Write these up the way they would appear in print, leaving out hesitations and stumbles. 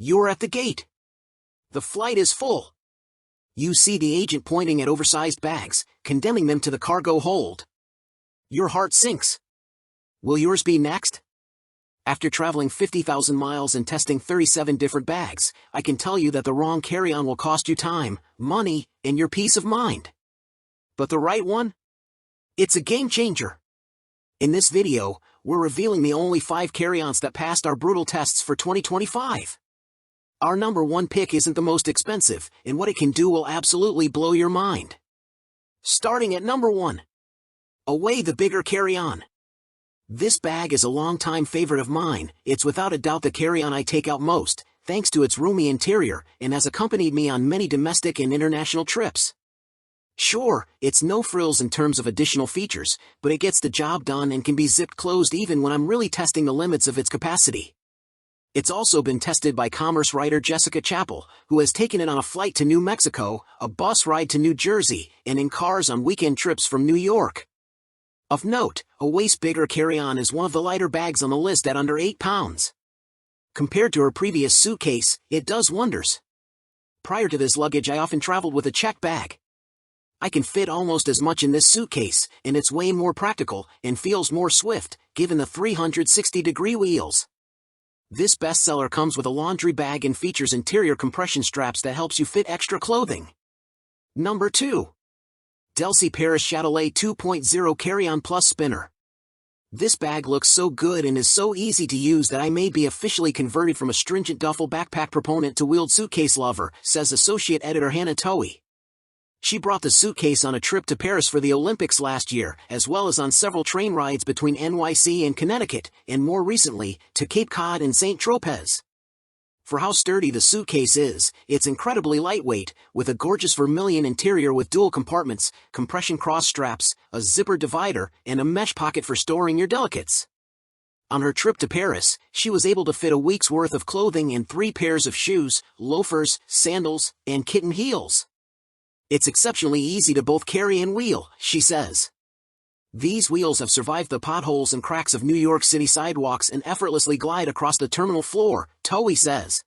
You're at the gate. The flight is full. You see the agent pointing at oversized bags, condemning them to the cargo hold. Your heart sinks. Will yours be next? After traveling 50,000 miles and testing 37 different bags, I can tell you that the wrong carry-on will cost you time, money, and your peace of mind. But the right one? It's a game changer. In this video, we're revealing the only 5 carry-ons that passed our brutal tests for 2025. Our number 1 pick isn't the most expensive, and what it can do will absolutely blow your mind. Starting at number 1. Away the bigger carry-on. This bag is a longtime favorite of mine. It's without a doubt the carry-on I take out most, thanks to its roomy interior, and has accompanied me on many domestic and international trips. Sure, it's no frills in terms of additional features, but it gets the job done and can be zipped closed even when I'm really testing the limits of its capacity. It's also been tested by commerce writer Jessica Chappell, who has taken it on a flight to New Mexico, a bus ride to New Jersey, and in cars on weekend trips from New York. Of note, a waist bigger carry-on is one of the lighter bags on the list at under 8 pounds. Compared to her previous suitcase, it does wonders. Prior to this luggage, I often traveled with a check bag. I can fit almost as much in this suitcase, and it's way more practical and feels more swift, given the 360-degree wheels. This bestseller comes with a laundry bag and features interior compression straps that helps you fit extra clothing. Number 2. Delsey Paris Chatelet 2.0 Carry-On Plus Spinner. This bag looks so good and is so easy to use that I may be officially converted from a stringent duffel backpack proponent to wheeled suitcase lover, says Associate Editor Hannah Towie. She brought the suitcase on a trip to Paris for the Olympics last year, as well as on several train rides between NYC and Connecticut, and more recently, to Cape Cod and St. Tropez. For how sturdy the suitcase is, it's incredibly lightweight, with a gorgeous vermilion interior with dual compartments, compression cross straps, a zipper divider, and a mesh pocket for storing your delicates. On her trip to Paris, she was able to fit a week's worth of clothing and 3 pairs of shoes, loafers, sandals, and kitten heels. It's exceptionally easy to both carry and wheel, she says. These wheels have survived the potholes and cracks of New York City sidewalks and effortlessly glide across the terminal floor, Towie says.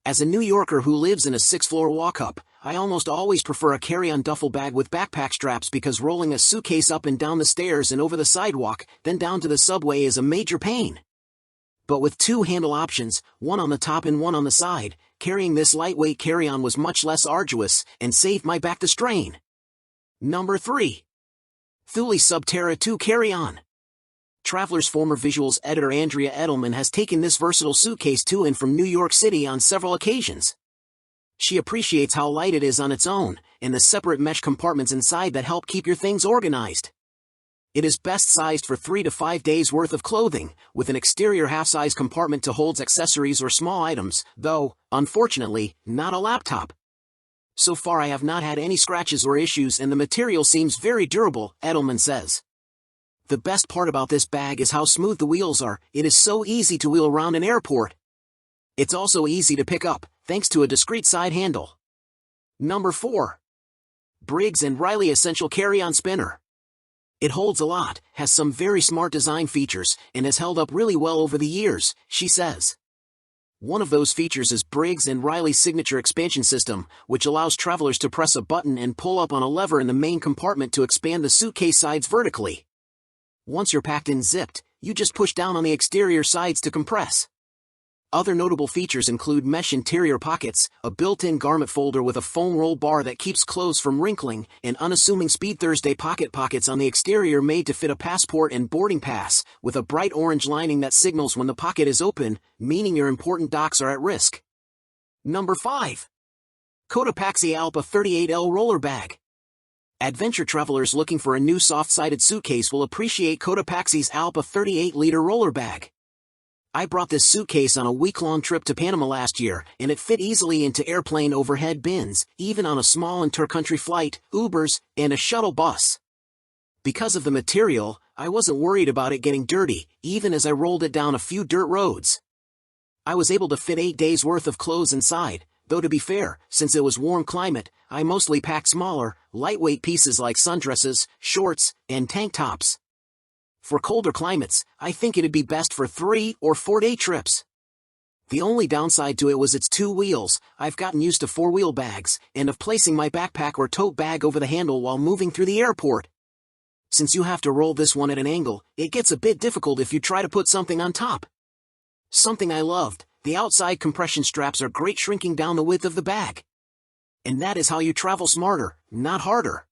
As a New Yorker who lives in a 6th-floor walk-up, I almost always prefer a carry-on duffel bag with backpack straps because rolling a suitcase up and down the stairs and over the sidewalk, then down to the subway is a major pain. But with 2 handle options, one on the top and one on the side, carrying this lightweight carry-on was much less arduous and saved my back the strain. Number 3. Thule Subterra 2 Carry-On. Traveler's former visuals editor Andrea Edelman has taken this versatile suitcase to and from New York City on several occasions. She appreciates how light it is on its own, and the separate mesh compartments inside that help keep your things organized. It is best sized for 3 to 5 days worth of clothing, with an exterior half-size compartment to hold accessories or small items, though, unfortunately, not a laptop. So far I have not had any scratches or issues and the material seems very durable, Edelman says. The best part about this bag is how smooth the wheels are. It is so easy to wheel around an airport. It's also easy to pick up, thanks to a discreet side handle. Number 4. Briggs Riley Essential Carry-On Spinner. It holds a lot, has some very smart design features, and has held up really well over the years, she says. One of those features is Briggs & Riley's signature expansion system, which allows travelers to press a button and pull up on a lever in the main compartment to expand the suitcase sides vertically. Once you're packed and zipped, you just push down on the exterior sides to compress. Other notable features include mesh interior pockets, a built-in garment folder with a foam roll bar that keeps clothes from wrinkling, and unassuming Speed Thursday pockets on the exterior made to fit a passport and boarding pass, with a bright orange lining that signals when the pocket is open, meaning your important docs are at risk. Number 5. Cotopaxi Allpa 38L Roller Bag. Adventure travelers looking for a new soft-sided suitcase will appreciate Cotopaxi's Allpa 38-liter roller bag. I brought this suitcase on a week-long trip to Panama last year, and it fit easily into airplane overhead bins, even on a small inter-country flight, Ubers, and a shuttle bus. Because of the material, I wasn't worried about it getting dirty, even as I rolled it down a few dirt roads. I was able to fit 8 days' worth of clothes inside, though to be fair, since it was warm climate, I mostly packed smaller, lightweight pieces like sundresses, shorts, and tank tops. For colder climates, I think it'd be best for 3 or 4 day trips. The only downside to it was its two wheels. I've gotten used to four-wheel bags, and of placing my backpack or tote bag over the handle while moving through the airport. Since you have to roll this one at an angle, it gets a bit difficult if you try to put something on top. Something I loved, the outside compression straps are great, shrinking down the width of the bag. And that is how you travel smarter, not harder.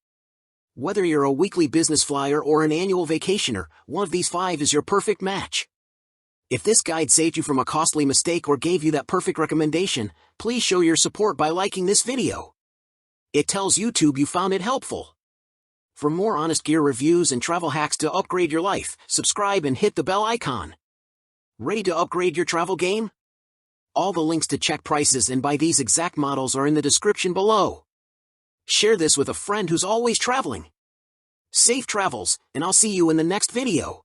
Whether you're a weekly business flyer or an annual vacationer, one of these 5 is your perfect match. If this guide saved you from a costly mistake or gave you that perfect recommendation, please show your support by liking this video. It tells YouTube you found it helpful. For more honest gear reviews and travel hacks to upgrade your life, subscribe and hit the bell icon. Ready to upgrade your travel game? All the links to check prices and buy these exact models are in the description below. Share this with a friend who's always traveling. Safe travels, and I'll see you in the next video.